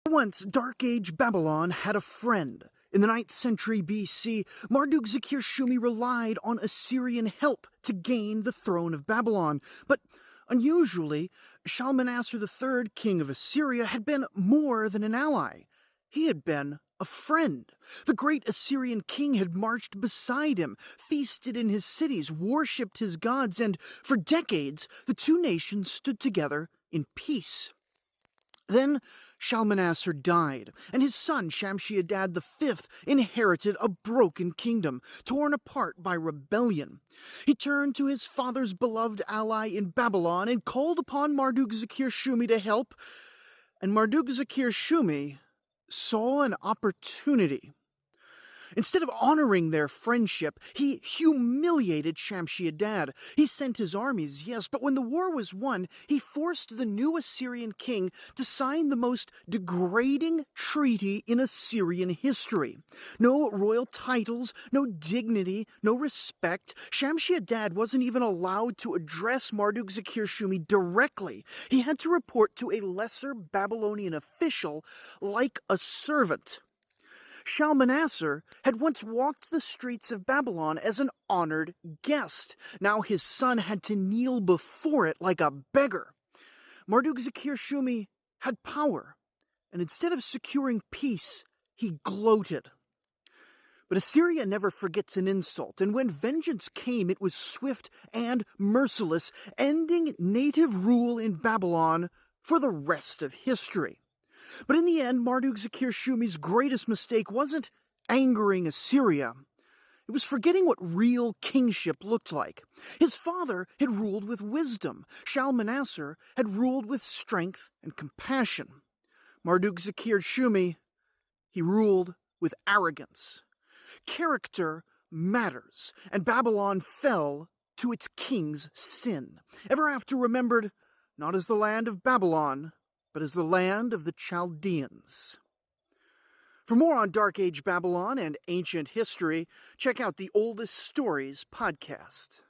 Once, Dark Age Babylon had a friend. In the 9th century BC, Marduk-Zakir-Shumi relied on Assyrian help to gain the throne of Babylon. But unusually, Shalmaneser III, king of Assyria, had been more than an ally. He had been a friend. The great Assyrian king had marched beside him, feasted in his cities, worshipped his gods, and for decades the two nations stood together in peace. Then Shalmaneser died, and his son Shamshi-Adad V inherited a broken kingdom, torn apart by rebellion. He turned to his father's beloved ally in Babylon and called upon Marduk-Zakir-Shumi to help, and Marduk-Zakir-Shumi saw an opportunity. Instead of honoring their friendship, he humiliated Shamshi-Adad. He sent his armies, yes, but when the war was won, he forced the new Assyrian king to sign the most degrading treaty in Assyrian history. No royal titles, no dignity, no respect. Shamshi-Adad wasn't even allowed to address Marduk-Zakir-Shumi directly. He had to report to a lesser Babylonian official like a servant. Shalmaneser had once walked the streets of Babylon as an honored guest. Now his son had to kneel before it like a beggar. Marduk-Zakir-Shumi had power, and instead of securing peace, he gloated. But Assyria never forgets an insult, and when vengeance came, it was swift and merciless, ending native rule in Babylon for the rest of history. But in the end, Marduk-Zakir-Shumi's greatest mistake wasn't angering Assyria. It was forgetting what real kingship looked like. His father had ruled with wisdom. Shalmaneser had ruled with strength and compassion. Marduk-Zakir-Shumi, he ruled with arrogance. Character matters, and Babylon fell to its king's sin, ever after remembered not as the land of Babylon, but as the land of the Chaldeans. For more on Dark Age Babylon and ancient history, check out the Oldest Stories podcast.